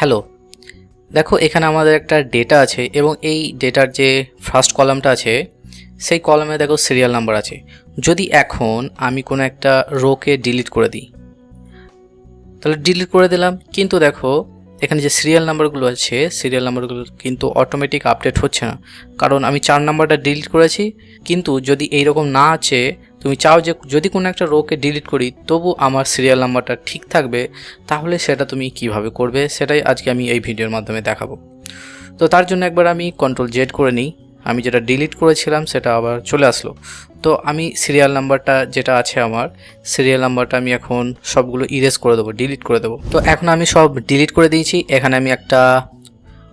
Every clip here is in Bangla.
হ্যালো, দেখো এখানে আমাদের একটা ডেটা আছে এবং এই ডেটার যে ফার্স্ট কলামটা আছে সেই কলামে দেখো সিরিয়াল নাম্বার আছে। যদি এখন আমি কোনো একটা রোকে ডিলিট করে দিই, তাহলে ডিলিট করে দিলাম, কিন্তু দেখো এখানে যে সিরিয়াল নাম্বারগুলো আছে সিরিয়াল নাম্বারগুলো কিন্তু অটোমেটিক আপডেট হচ্ছে না, কারণ আমি 4 নাম্বারটা ডিলিট করেছি। কিন্তু যদি এইরকম না আছে, তুমি চাও যে যদি কোনো একটা রোকে ডিলিট করি তবু আমার সিরিয়াল নাম্বারটা ঠিক থাকবে, তাহলে সেটা তুমি কিভাবে করবে সেটাই আজকে আমি এই ভিডিওর মাধ্যমে দেখাবো। তো তার জন্য একবার আমি Ctrl Z করে নিই। আমি যেটা ডিলিট করেছিলাম সেটা আবার চলে আসলো। তো আমি সিরিয়াল নাম্বারটা যেটা আছে আমার সিরিয়াল নাম্বারটা আমি এখন সবগুলো ইরেজ করে দেবো, ডিলিট করে দেবো। তো এখন আমি সব ডিলিট করে দিয়েছি। এখানে আমি একটা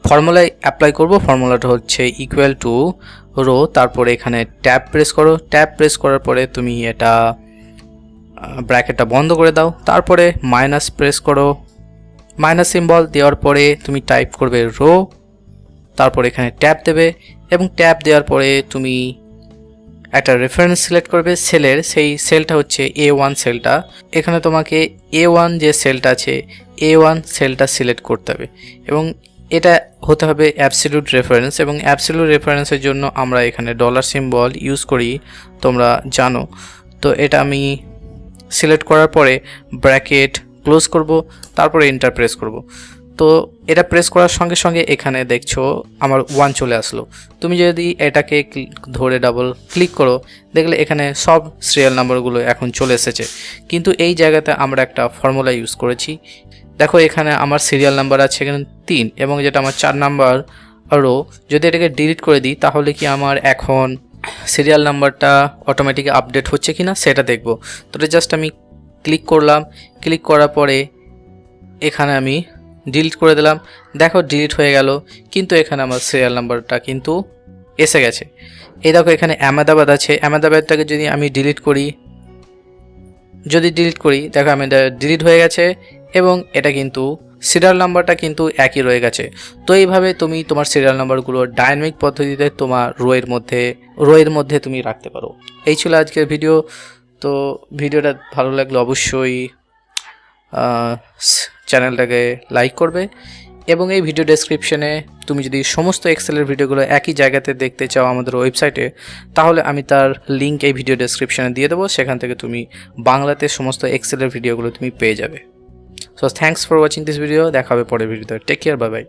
ফর্মুলায় অ্যাপ্লাই করব। ফর্মুলাটা হচ্ছে ইকুয়াল টু রো, তারপরে এখানে ট্যাব প্রেস করো। ট্যাব প্রেস করার পরে তুমি এটা ব্র্যাকেটটা বন্ধ করে দাও, তারপরে মাইনাস প্রেস করো। মাইনাস সিম্বল দেওয়ার পরে তুমি টাইপ করবে রো, তারপর এখানে ট্যাব দেবে এবং ট্যাব দেওয়ার পরে তুমি একটা রেফারেন্স সিলেক্ট করবে সেলের। সেই সেলটা হচ্ছে A1 সেলটা। এখানে তোমাকে A1 যে সেলটা আছে A1 সেলটা সিলেক্ট করতে হবে এবং এটা হতে হবে অ্যাবসলিউট রেফারেন্স, এবং অ্যাবসলিউট রেফারেন্সের জন্য আমরা এখানে ডলার সিম্বল ইউজ করি, তোমরা জানো। তো এটা আমি সিলেক্ট করার পরে ব্র্যাকেট ক্লোজ করব, তারপরে এন্টার প্রেস করব। তো এটা প্রেস করার সঙ্গে সঙ্গে এখানে দেখছো আমার 1 চলে আসলো। তুমি যদি এটাকে ধরে ডাবল ক্লিক করো, দেখলে এখানে সব সিরিয়াল নাম্বারগুলো এখন চলে এসেছে। কিন্তু এই জায়গাতে আমরা একটা ফর্মুলা ইউজ করেছি। দেখো এখানে আমার সিরিয়াল নাম্বার আছে এখানে 3, এবং যেটা আমার 4 নাম্বার রো, যদি এটাকে ডিলিট করে দিই তাহলে কি আমার এখন সিরিয়াল নাম্বারটা অটোমেটিক আপডেট হচ্ছে কিনা সেটা দেখব। তো জাস্ট আমি ক্লিক করলাম, ক্লিক করার পরে এখানে আমি ডিলিট করে দিলাম। দেখো ডিলিট হয়ে গেল, কিন্তু এখানে আমার সিরিয়াল নাম্বারটা কিন্তু এসে গেছে। এই দেখো এখানে আহমেদাবাদ আছে, আহমেদাবাদটাকে যদি আমি ডিলিট করি, দেখো আমি ডিলিট হয়ে গেছে এবং এটা কিন্তু সিরিয়াল নাম্বারটা কিন্তু একই রয়ে গেছে। তো এইভাবে তুমি তোমার সিরিয়াল নাম্বারগুলো ডাইনামিক পদ্ধতিতে তোমার রোয়ের মধ্যে তুমি রাখতে পারো। এই ছিল আজকের ভিডিও। তো ভিডিওটা ভালো লাগলে অবশ্যই চ্যানেলটাকে লাইক করবে, এবং এই ভিডিও ডেসক্রিপশনে তুমি যদি সমস্ত এক্সেলের ভিডিওগুলো একই জায়গাতে দেখতে চাও আমাদের ওয়েবসাইটে, তাহলে আমি তার লিঙ্ক এই ভিডিও ডেসক্রিপশনে দিয়ে দেবো। সেখান থেকে তুমি বাংলাতে সমস্ত এক্সেলের ভিডিওগুলো তুমি পেয়ে যাবে। So thanks for watching this video. দেখা হবে পরের ভিডিওতে। Take care, bye by.